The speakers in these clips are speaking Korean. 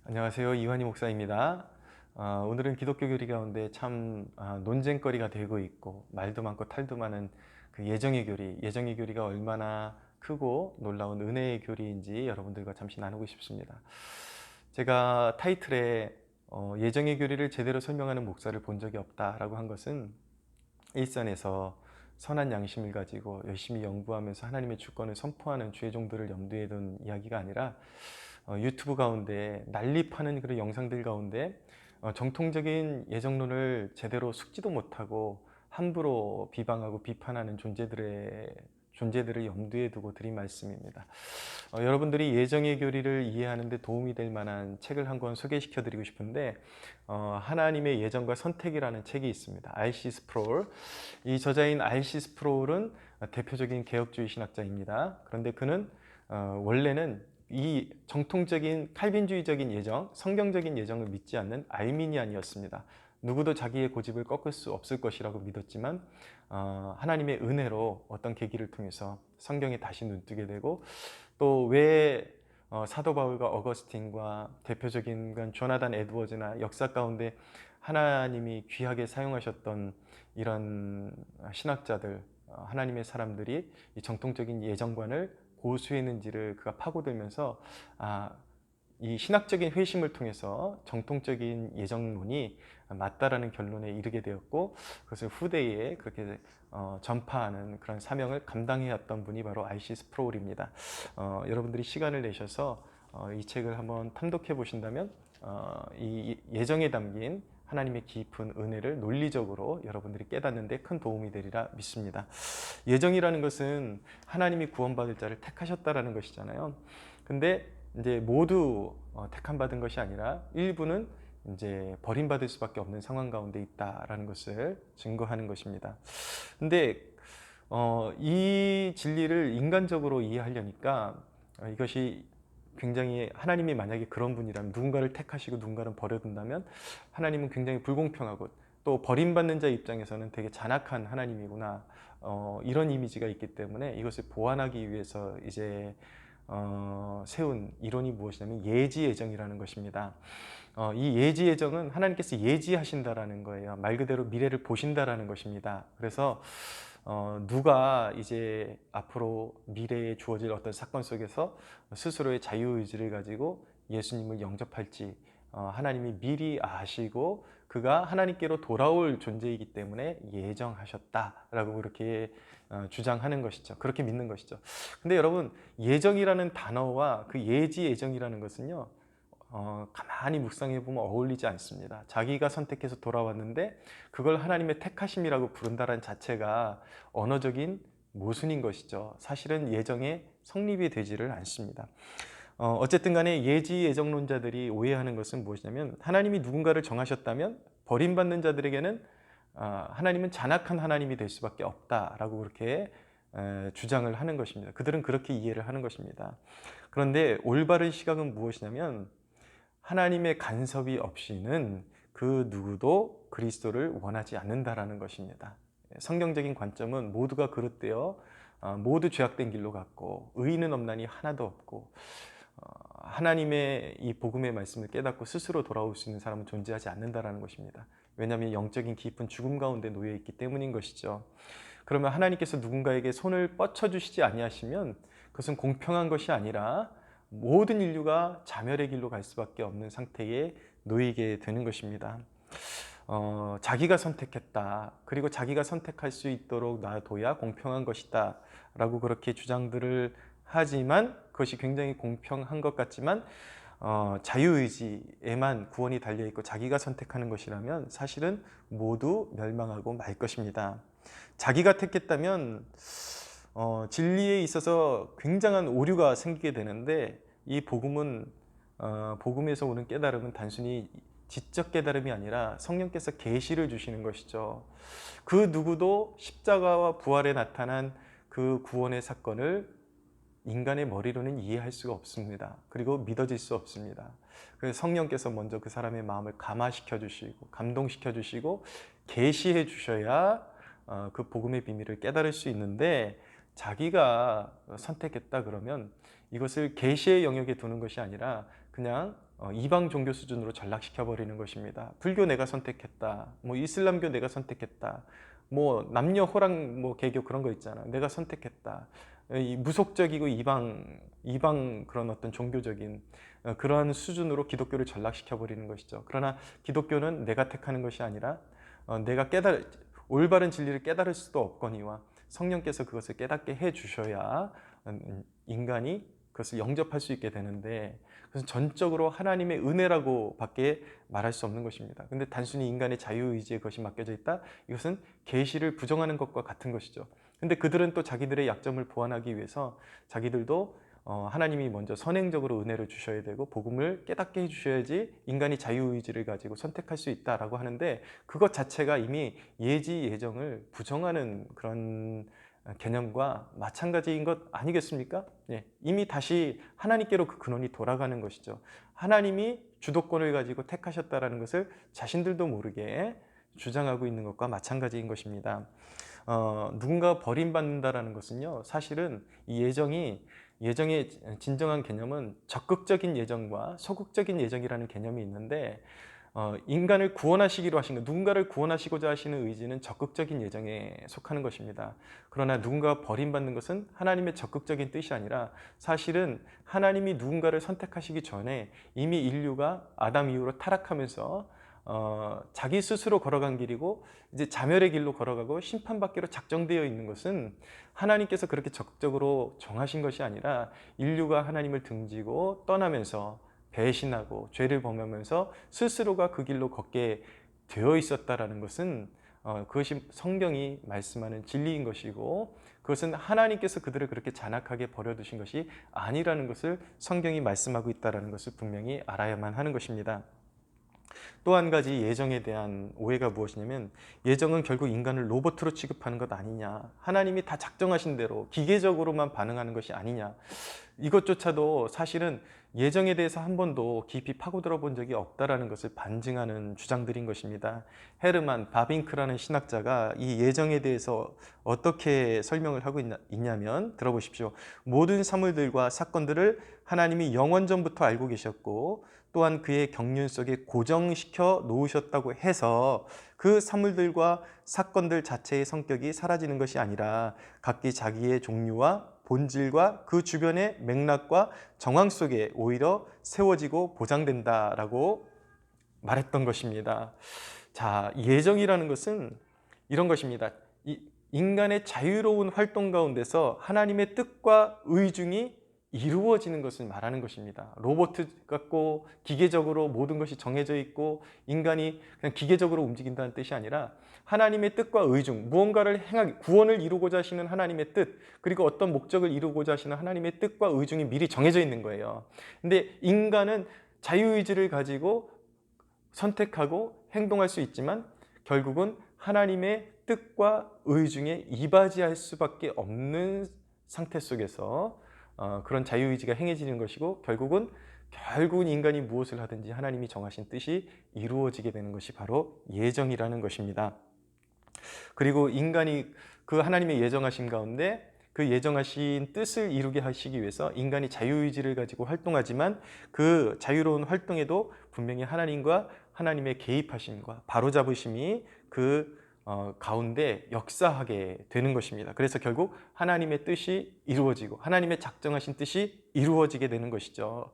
안녕하세요. 이완희 목사입니다. 오늘은 기독교 교리 가운데 참 논쟁거리가 되고 있고 말도 많고 탈도 많은 그 예정의 교리가 얼마나 크고 놀라운 은혜의 교리인지 여러분들과 잠시 나누고 싶습니다. 제가 타이틀에 예정의 교리를 제대로 설명하는 목사를 본 적이 없다라고 한 것은 일선에서 선한 양심을 가지고 열심히 연구하면서 하나님의 주권을 선포하는 주의 종들을 염두에 둔 이야기가 아니라 유튜브 가운데 난립하는 그런 영상들 가운데 정통적인 예정론을 제대로 숙지도 못하고 함부로 비방하고 비판하는 존재들을 염두에 두고 드린 말씀입니다. 여러분들이 예정의 교리를 이해하는 데 도움이 될 만한 책을 한 권 소개시켜 드리고 싶은데 하나님의 예정과 선택이라는 책이 있습니다. R.C. 스프롤. 이 저자인 R.C. 스프롤은 대표적인 개혁주의 신학자입니다. 그런데 그는 원래는 이 정통적인 칼빈주의적인 예정, 성경적인 예정을 믿지 않는 알미니안이었습니다. 누구도 자기의 고집을 꺾을 수 없을 것이라고 믿었지만 하나님의 은혜로 어떤 계기를 통해서 성경에 다시 눈뜨게 되고 또 왜 사도 바울과 어거스틴과 대표적인 건 조나단 에드워즈나 역사 가운데 하나님이 귀하게 사용하셨던 이런 신학자들, 하나님의 사람들이 이 정통적인 예정관을 고수했는지를 그가 파고들면서 이 신학적인 회심을 통해서 정통적인 예정론이 맞다라는 결론에 이르게 되었고 그것을 후대에 그렇게 전파하는 그런 사명을 감당해왔던 분이 바로 R.C. 스프롤입니다. 여러분들이 시간을 내셔서 이 책을 한번 탐독해 보신다면 이 예정에 담긴 하나님의 깊은 은혜를 논리적으로 여러분들이 깨닫는 데 큰 도움이 되리라 믿습니다. 예정이라는 것은 하나님이 구원받을 자를 택하셨다라는 것이잖아요. 근데 이제 모두 택함 받은 것이 아니라 일부는 이제 버림받을 수밖에 없는 상황 가운데 있다라는 것을 증거하는 것입니다. 근데 이 진리를 인간적으로 이해하려니까 이것이 굉장히 하나님이 만약에 그런 분이라면 누군가를 택하시고 누군가를 버려둔다면 하나님은 굉장히 불공평하고 또 버림받는 자 입장에서는 되게 잔악한 하나님이구나 이런 이미지가 있기 때문에 이것을 보완하기 위해서 이제 세운 이론이 무엇이냐면 예지예정이라는 것입니다. 이 예지예정은 하나님께서 예지하신다라는 거예요. 말 그대로 미래를 보신다라는 것입니다. 그래서 누가 이제 앞으로 미래에 주어질 어떤 사건 속에서 스스로의 자유의지를 가지고 예수님을 영접할지 하나님이 미리 아시고 그가 하나님께로 돌아올 존재이기 때문에 예정하셨다라고 그렇게 주장하는 것이죠. 그렇게 믿는 것이죠. 근데 여러분 예정이라는 단어와 그 예지 예정이라는 것은요 가만히 묵상해 보면 어울리지 않습니다. 자기가 선택해서 돌아왔는데 그걸 하나님의 택하심이라고 부른다는 자체가 언어적인 모순인 것이죠. 사실은 예정에 성립이 되지를 않습니다. 어쨌든 간에 예지 예정론자들이 오해하는 것은 무엇이냐면 하나님이 누군가를 정하셨다면 버림받는 자들에게는 하나님은 잔악한 하나님이 될 수밖에 없다라고 그렇게 주장을 하는 것입니다. 그들은 그렇게 이해를 하는 것입니다. 그런데 올바른 시각은 무엇이냐면 하나님의 간섭이 없이는 그 누구도 그리스도를 원하지 않는다라는 것입니다. 성경적인 관점은 모두가 그릇되어 모두 죄악된 길로 갔고 의인은 없나니 하나도 없고 하나님의 이 복음의 말씀을 깨닫고 스스로 돌아올 수 있는 사람은 존재하지 않는다라는 것입니다. 왜냐하면 영적인 깊은 죽음 가운데 놓여 있기 때문인 것이죠. 그러면 하나님께서 누군가에게 손을 뻗쳐주시지 아니하시면 그것은 공평한 것이 아니라 모든 인류가 자멸의 길로 갈 수밖에 없는 상태에 놓이게 되는 것입니다. 자기가 선택했다. 그리고 자기가 선택할 수 있도록 놔둬야 공평한 것이다. 라고 그렇게 주장들을 하지만 그것이 굉장히 공평한 것 같지만 자유의지에만 구원이 달려있고 자기가 선택하는 것이라면 사실은 모두 멸망하고 말 것입니다. 자기가 택했다면 진리에 있어서 굉장한 오류가 생기게 되는데 이 복음은 복음에서 오는 깨달음은 단순히 지적 깨달음이 아니라 성령께서 계시를 주시는 것이죠. 그 누구도 십자가와 부활에 나타난 그 구원의 사건을 인간의 머리로는 이해할 수가 없습니다. 그리고 믿어질 수 없습니다. 그래서 성령께서 먼저 그 사람의 마음을 감화시켜 주시고 감동시켜 주시고 계시해 주셔야 그 복음의 비밀을 깨달을 수 있는데 자기가 선택했다 그러면 이것을 계시의 영역에 두는 것이 아니라 그냥 이방 종교 수준으로 전락시켜 버리는 것입니다. 불교 내가 선택했다, 뭐 이슬람교 내가 선택했다, 뭐 남녀 호랑 뭐 개교 그런 거 있잖아. 내가 선택했다. 이 무속적이고 이방 그런 어떤 종교적인 그러한 수준으로 기독교를 전락시켜 버리는 것이죠. 그러나 기독교는 내가 택하는 것이 아니라 내가 올바른 진리를 깨달을 수도 없거니와 성령께서 그것을 깨닫게 해 주셔야 인간이 그것을 영접할 수 있게 되는데, 그것은 전적으로 하나님의 은혜라고 밖에 말할 수 없는 것입니다. 근데 단순히 인간의 자유의지에 그것이 맡겨져 있다? 이것은 계시를 부정하는 것과 같은 것이죠. 근데 그들은 또 자기들의 약점을 보완하기 위해서 자기들도 하나님이 먼저 선행적으로 은혜를 주셔야 되고 복음을 깨닫게 해주셔야지 인간이 자유의지를 가지고 선택할 수 있다라고 하는데, 그것 자체가 이미 예지 예정을 부정하는 그런 개념과 마찬가지인 것 아니겠습니까? 예, 이미 다시 하나님께로 그 근원이 돌아가는 것이죠. 하나님이 주도권을 가지고 택하셨다라는 것을 자신들도 모르게 주장하고 있는 것과 마찬가지인 것입니다. 누군가 버림받는다라는 것은요, 사실은 이 예정의 진정한 개념은 적극적인 예정과 소극적인 예정이라는 개념이 있는데, 인간을 구원하시기로 하신 것, 누군가를 구원하시고자 하시는 의지는 적극적인 예정에 속하는 것입니다. 그러나 누군가 버림받는 것은 하나님의 적극적인 뜻이 아니라 사실은 하나님이 누군가를 선택하시기 전에 이미 인류가 아담 이후로 타락하면서 자기 스스로 걸어간 길이고 이제 자멸의 길로 걸어가고 심판받기로 작정되어 있는 것은 하나님께서 그렇게 적극적으로 정하신 것이 아니라 인류가 하나님을 등지고 떠나면서 배신하고 죄를 범하면서 스스로가 그 길로 걷게 되어 있었다라는 것은 그것이 성경이 말씀하는 진리인 것이고, 그것은 하나님께서 그들을 그렇게 잔악하게 버려두신 것이 아니라는 것을 성경이 말씀하고 있다는 것을 분명히 알아야만 하는 것입니다. 또 한 가지 예정에 대한 오해가 무엇이냐면, 예정은 결국 인간을 로봇으로 취급하는 것 아니냐, 하나님이 다 작정하신 대로 기계적으로만 반응하는 것이 아니냐, 이것조차도 사실은 예정에 대해서 한 번도 깊이 파고들어 본 적이 없다라는 것을 반증하는 주장들인 것입니다. 헤르만 바빙크라는 신학자가 이 예정에 대해서 어떻게 설명을 하고 있냐면 들어보십시오. 모든 사물들과 사건들을 하나님이 영원전부터 알고 계셨고 또한 그의 경륜 속에 고정시켜 놓으셨다고 해서 그 사물들과 사건들 자체의 성격이 사라지는 것이 아니라 각기 자기의 종류와 본질과 그 주변의 맥락과 정황 속에 오히려 세워지고 보장된다라고 말했던 것입니다. 자, 예정이라는 것은 이런 것입니다. 인간의 자유로운 활동 가운데서 하나님의 뜻과 의중이 이루어지는 것을 말하는 것입니다. 로봇 같고 기계적으로 모든 것이 정해져 있고 인간이 그냥 기계적으로 움직인다는 뜻이 아니라 하나님의 뜻과 의중, 무언가를 구원을 이루고자 하시는 하나님의 뜻, 그리고 어떤 목적을 이루고자 하시는 하나님의 뜻과 의중이 미리 정해져 있는 거예요. 근데 인간은 자유의지를 가지고 선택하고 행동할 수 있지만 결국은 하나님의 뜻과 의중에 이바지할 수밖에 없는 상태 속에서 그런 자유의지가 행해지는 것이고, 결국은 인간이 무엇을 하든지 하나님이 정하신 뜻이 이루어지게 되는 것이 바로 예정이라는 것입니다. 그리고 인간이 그 하나님의 예정하심 가운데 그 예정하신 뜻을 이루게 하시기 위해서 인간이 자유의지를 가지고 활동하지만 그 자유로운 활동에도 분명히 하나님과 하나님의 개입하심과 바로잡으심이 그 가운데 역사하게 되는 것입니다. 그래서 결국 하나님의 뜻이 이루어지고 하나님의 작정하신 뜻이 이루어지게 되는 것이죠.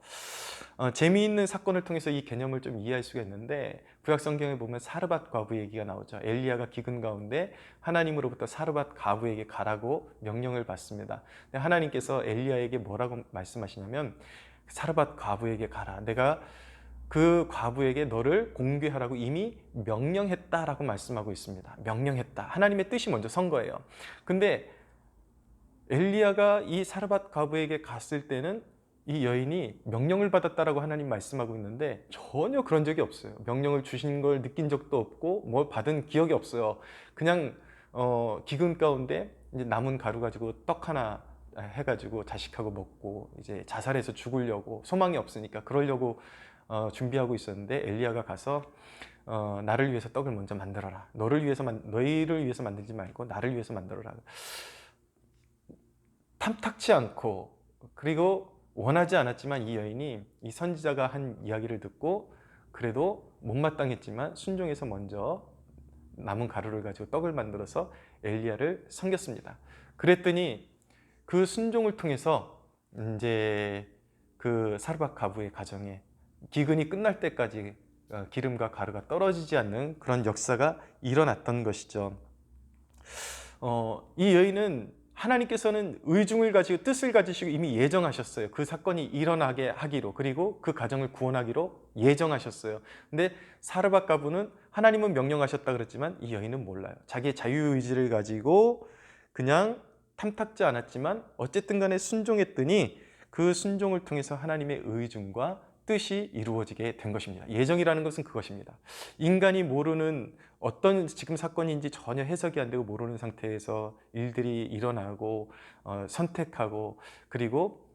재미있는 사건을 통해서 이 개념을 좀 이해할 수가 있는데, 구약 성경에 보면 사르밧 과부 얘기가 나오죠. 엘리야가 기근 가운데 하나님으로부터 사르밧 과부에게 가라고 명령을 받습니다. 하나님께서 엘리야에게 뭐라고 말씀하시냐면, 사르밧 과부에게 가라. 내가 그 과부에게 너를 공개하라고 이미 명령했다라고 말씀하고 있습니다. 명령했다. 하나님의 뜻이 먼저 선 거예요. 근데 엘리야가 이 사르밧 과부에게 갔을 때는 이 여인이 명령을 받았다라고 하나님 말씀하고 있는데 전혀 그런 적이 없어요. 명령을 주신 걸 느낀 적도 없고 뭘 받은 기억이 없어요. 그냥 기근 가운데 이제 남은 가루 가지고 떡 하나 해가지고 자식하고 먹고 이제 자살해서 죽으려고, 소망이 없으니까 그러려고 준비하고 있었는데 엘리야가 가서 나를 위해서 떡을 먼저 만들어라. 너희를 위해서 만들지 말고 나를 위해서 만들어라. 탐탁치 않고, 그리고 원하지 않았지만 이 여인이 이 선지자가 한 이야기를 듣고 그래도 못마땅했지만 순종해서 먼저 남은 가루를 가지고 떡을 만들어서 엘리야를 섬겼습니다. 그랬더니 그 순종을 통해서 이제 그 사르밧 과부의 가정에 기근이 끝날 때까지 기름과 가루가 떨어지지 않는 그런 역사가 일어났던 것이죠. 이 여인은 하나님께서는 의중을 가지고 뜻을 가지시고 이미 예정하셨어요. 그 사건이 일어나게 하기로, 그리고 그 가정을 구원하기로 예정하셨어요. 근데 사르밧 과부는 하나님은 명령하셨다 그랬지만 이 여인은 몰라요. 자기의 자유의지를 가지고 그냥 탐탁지 않았지만 어쨌든 간에 순종했더니 그 순종을 통해서 하나님의 의중과 뜻이 이루어지게 된 것입니다. 예정이라는 것은 그것입니다. 인간이 모르는 어떤 지금 사건인지 전혀 해석이 안 되고 모르는 상태에서 일들이 일어나고 선택하고 그리고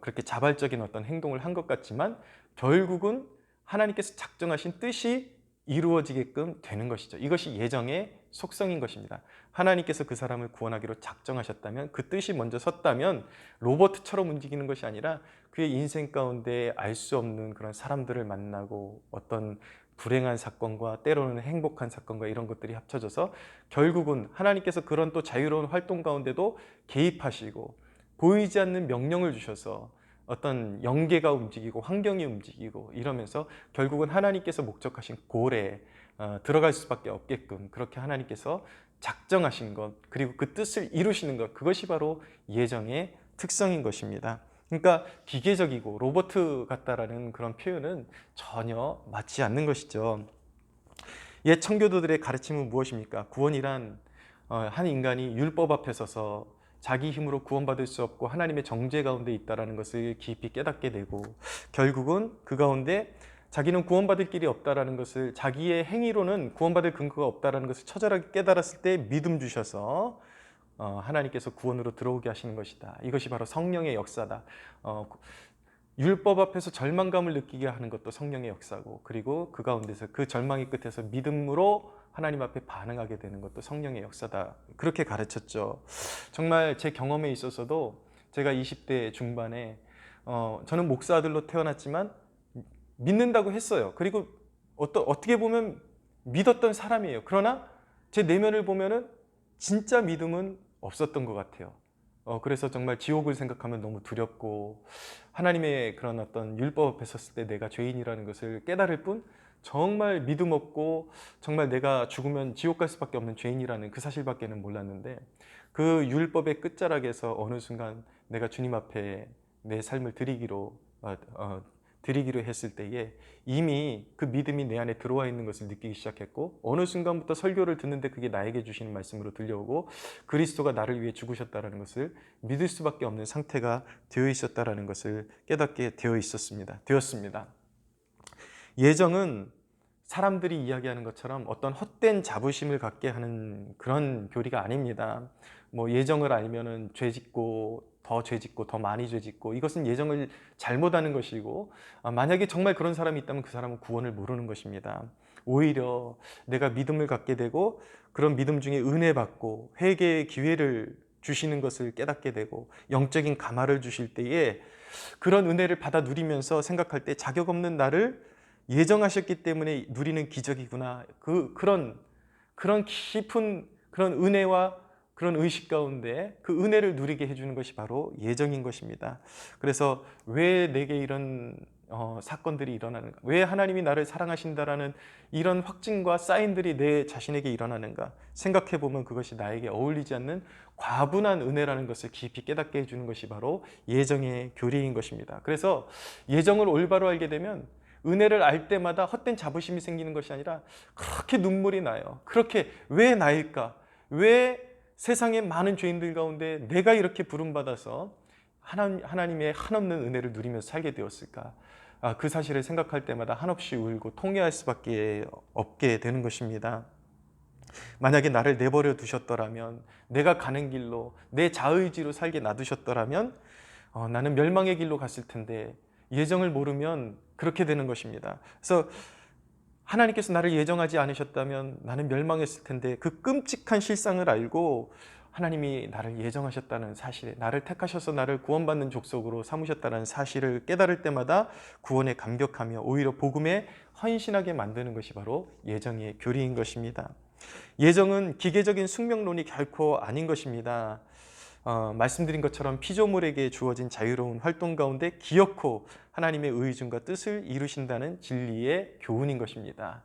그렇게 자발적인 어떤 행동을 한 것 같지만 결국은 하나님께서 작정하신 뜻이 이루어지게끔 되는 것이죠. 이것이 예정의 속성인 것입니다. 하나님께서 그 사람을 구원하기로 작정하셨다면, 그 뜻이 먼저 섰다면 로봇처럼 움직이는 것이 아니라 그의 인생 가운데 알 수 없는 그런 사람들을 만나고 어떤 불행한 사건과 때로는 행복한 사건과 이런 것들이 합쳐져서 결국은 하나님께서 그런 또 자유로운 활동 가운데도 개입하시고 보이지 않는 명령을 주셔서 어떤 영계가 움직이고 환경이 움직이고 이러면서 결국은 하나님께서 목적하신 골에 들어갈 수밖에 없게끔 그렇게 하나님께서 작정하신 것, 그리고 그 뜻을 이루시는 것, 그것이 바로 예정의 특성인 것입니다. 그러니까 기계적이고 로봇 같다라는 그런 표현은 전혀 맞지 않는 것이죠. 옛 청교도들의 가르침은 무엇입니까? 구원이란 한 인간이 율법 앞에 서서 자기 힘으로 구원받을 수 없고 하나님의 정죄 가운데 있다는 것을 깊이 깨닫게 되고 결국은 그 가운데 자기는 구원받을 길이 없다는 것을, 자기의 행위로는 구원받을 근거가 없다는 것을 처절하게 깨달았을 때 믿음 주셔서 하나님께서 구원으로 들어오게 하시는 것이다. 이것이 바로 성령의 역사다. 율법 앞에서 절망감을 느끼게 하는 것도 성령의 역사고, 그리고 그 가운데서 그 절망의 끝에서 믿음으로 하나님 앞에 반응하게 되는 것도 성령의 역사다. 그렇게 가르쳤죠. 정말 제 경험에 있어서도 제가 20대 중반에 저는 목사 아들로 태어났지만 믿는다고 했어요. 그리고 어떻게 보면 믿었던 사람이에요. 그러나 제 내면을 보면은 진짜 믿음은 없었던 것 같아요. 그래서 정말 지옥을 생각하면 너무 두렵고 하나님의 그런 어떤 율법 앞에 섰을 때 내가 죄인이라는 것을 깨달을 뿐 정말 믿음 없고 정말 내가 죽으면 지옥 갈 수밖에 없는 죄인이라는 그 사실밖에는 몰랐는데, 그 율법의 끝자락에서 어느 순간 내가 주님 앞에 내 삶을 드리기로 했을 때에 이미 그 믿음이 내 안에 들어와 있는 것을 느끼기 시작했고, 어느 순간부터 설교를 듣는데 그게 나에게 주시는 말씀으로 들려오고 그리스도가 나를 위해 죽으셨다는 것을 믿을 수밖에 없는 상태가 되어 있었다는 것을 깨닫게 되었습니다. 예정은 사람들이 이야기하는 것처럼 어떤 헛된 자부심을 갖게 하는 그런 교리가 아닙니다. 뭐 예정을 알면은 죄 짓고 더 많이 죄 짓고, 이것은 예정을 잘못하는 것이고, 만약에 정말 그런 사람이 있다면 그 사람은 구원을 모르는 것입니다. 오히려 내가 믿음을 갖게 되고 그런 믿음 중에 은혜 받고 회개의 기회를 주시는 것을 깨닫게 되고 영적인 감화를 주실 때에 그런 은혜를 받아 누리면서 생각할 때 자격 없는 나를 예정하셨기 때문에 누리는 기적이구나. 그런 깊은 그런 은혜와 그런 의식 가운데 그 은혜를 누리게 해주는 것이 바로 예정인 것입니다. 그래서 왜 내게 이런 사건들이 일어나는가? 왜 하나님이 나를 사랑하신다라는 이런 확증과 사인들이 내 자신에게 일어나는가? 생각해 보면 그것이 나에게 어울리지 않는 과분한 은혜라는 것을 깊이 깨닫게 해주는 것이 바로 예정의 교리인 것입니다. 그래서 예정을 올바로 알게 되면 은혜를 알 때마다 헛된 자부심이 생기는 것이 아니라 그렇게 눈물이 나요. 그렇게 왜 나일까? 왜 세상의 많은 죄인들 가운데 내가 이렇게 부름받아서 하나님의 한없는 은혜를 누리면서 살게 되었을까? 그 사실을 생각할 때마다 한없이 울고 통회할 수밖에 없게 되는 것입니다. 만약에 나를 내버려 두셨더라면, 내가 가는 길로 내 자의지로 살게 놔두셨더라면 나는 멸망의 길로 갔을 텐데, 예정을 모르면 그렇게 되는 것입니다. 그래서 하나님께서 나를 예정하지 않으셨다면 나는 멸망했을 텐데, 그 끔찍한 실상을 알고 하나님이 나를 예정하셨다는 사실에, 나를 택하셔서 나를 구원받는 족속으로 삼으셨다는 사실을 깨달을 때마다 구원에 감격하며 오히려 복음에 헌신하게 만드는 것이 바로 예정의 교리인 것입니다. 예정은 기계적인 숙명론이 결코 아닌 것입니다. 말씀드린 것처럼 피조물에게 주어진 자유로운 활동 가운데 기어코 하나님의 의중과 뜻을 이루신다는 진리의 교훈인 것입니다.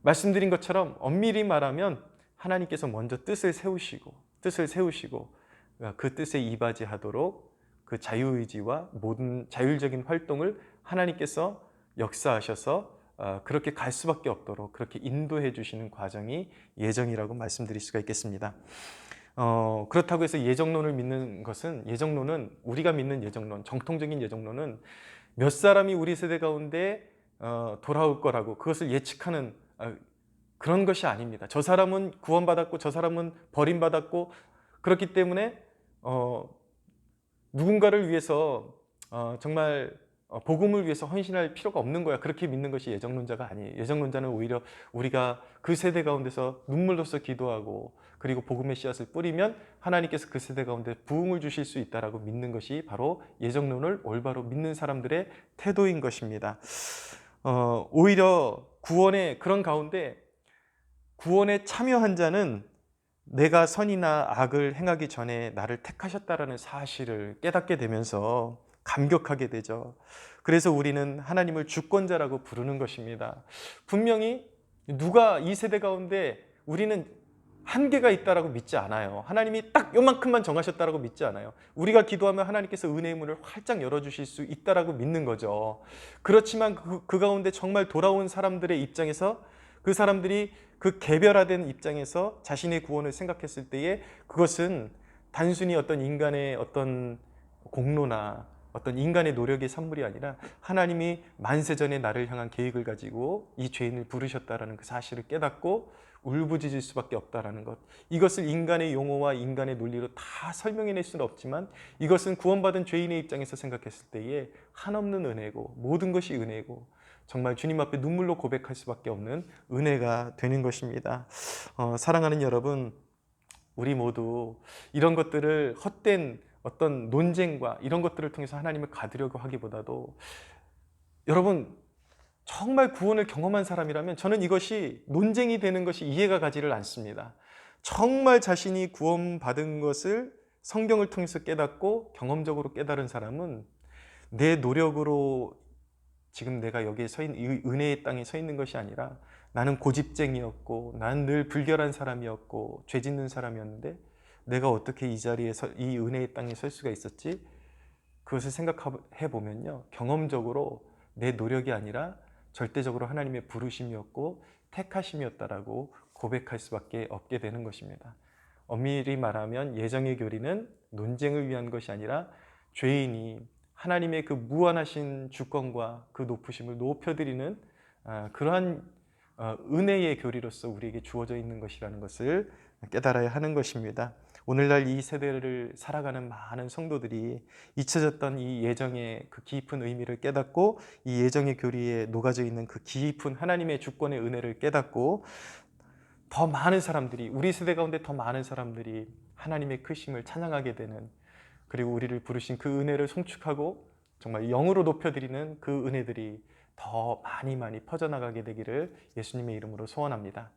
말씀드린 것처럼 엄밀히 말하면 하나님께서 먼저 뜻을 세우시고 그 뜻에 이바지하도록 그 자유의지와 모든 자율적인 활동을 하나님께서 역사하셔서 그렇게 갈 수밖에 없도록 그렇게 인도해 주시는 과정이 예정이라고 말씀드릴 수가 있겠습니다. 그렇다고 해서 예정론을 믿는 것은, 예정론은 우리가 믿는 예정론, 정통적인 예정론은 몇 사람이 우리 세대 가운데 돌아올 거라고 그것을 예측하는 그런 것이 아닙니다. 저 사람은 구원받았고 저 사람은 버림받았고 그렇기 때문에 누군가를 위해서 정말 복음을 위해서 헌신할 필요가 없는 거야. 그렇게 믿는 것이 예정론자가 아니에요. 예정론자는 오히려 우리가 그 세대 가운데서 눈물로써 기도하고 그리고 복음의 씨앗을 뿌리면 하나님께서 그 세대 가운데 부흥을 주실 수 있다라고 믿는 것이 바로 예정론을 올바로 믿는 사람들의 태도인 것입니다. 오히려 구원의 그런 가운데 구원에 참여한 자는 내가 선이나 악을 행하기 전에 나를 택하셨다라는 사실을 깨닫게 되면서 감격하게 되죠. 그래서 우리는 하나님을 주권자라고 부르는 것입니다. 분명히 누가 이 세대 가운데 우리는 한계가 있다라고 믿지 않아요. 하나님이 딱 요만큼만 정하셨다라고 믿지 않아요. 우리가 기도하면 하나님께서 은혜의 문을 활짝 열어주실 수 있다라고 믿는 거죠. 그렇지만 그 가운데 정말 돌아온 사람들의 입장에서 그 사람들이 그 개별화된 입장에서 자신의 구원을 생각했을 때에 그것은 단순히 어떤 인간의 어떤 공로나 어떤 인간의 노력의 산물이 아니라 하나님이 만세전에 나를 향한 계획을 가지고 이 죄인을 부르셨다라는 그 사실을 깨닫고 울부짖을 수밖에 없다라는 것. 이것을 인간의 용어와 인간의 논리로 다 설명해낼 수는 없지만 이것은 구원받은 죄인의 입장에서 생각했을 때에 한없는 은혜고 모든 것이 은혜고 정말 주님 앞에 눈물로 고백할 수밖에 없는 은혜가 되는 것입니다. 사랑하는 여러분, 우리 모두 이런 것들을 헛된 어떤 논쟁과 이런 것들을 통해서 하나님을 가두려고 하기보다도 여러분 정말 구원을 경험한 사람이라면 저는 이것이 논쟁이 되는 것이 이해가 가지를 않습니다. 정말 자신이 구원받은 것을 성경을 통해서 깨닫고 경험적으로 깨달은 사람은 내 노력으로 지금 내가 여기에 이 은혜의 땅에 서 있는 것이 아니라 나는 고집쟁이였고 나는 늘 불결한 사람이었고 죄 짓는 사람이었는데 내가 어떻게 이 자리에 이 은혜의 땅에 설 수가 있었지? 그것을 생각해 보면요, 경험적으로 내 노력이 아니라 절대적으로 하나님의 부르심이었고 택하심이었다라고 고백할 수밖에 없게 되는 것입니다. 엄밀히 말하면 예정의 교리는 논쟁을 위한 것이 아니라 죄인이 하나님의 그 무한하신 주권과 그 높으심을 높여드리는 그러한 은혜의 교리로서 우리에게 주어져 있는 것이라는 것을 깨달아야 하는 것입니다. 오늘날 이 세대를 살아가는 많은 성도들이 잊혀졌던 이 예정의 그 깊은 의미를 깨닫고 이 예정의 교리에 녹아져 있는 그 깊은 하나님의 주권의 은혜를 깨닫고 더 많은 사람들이, 우리 세대 가운데 더 많은 사람들이 하나님의 크심을 찬양하게 되는, 그리고 우리를 부르신 그 은혜를 송축하고 정말 영으로 높여드리는 그 은혜들이 더 많이 퍼져나가게 되기를 예수님의 이름으로 소원합니다.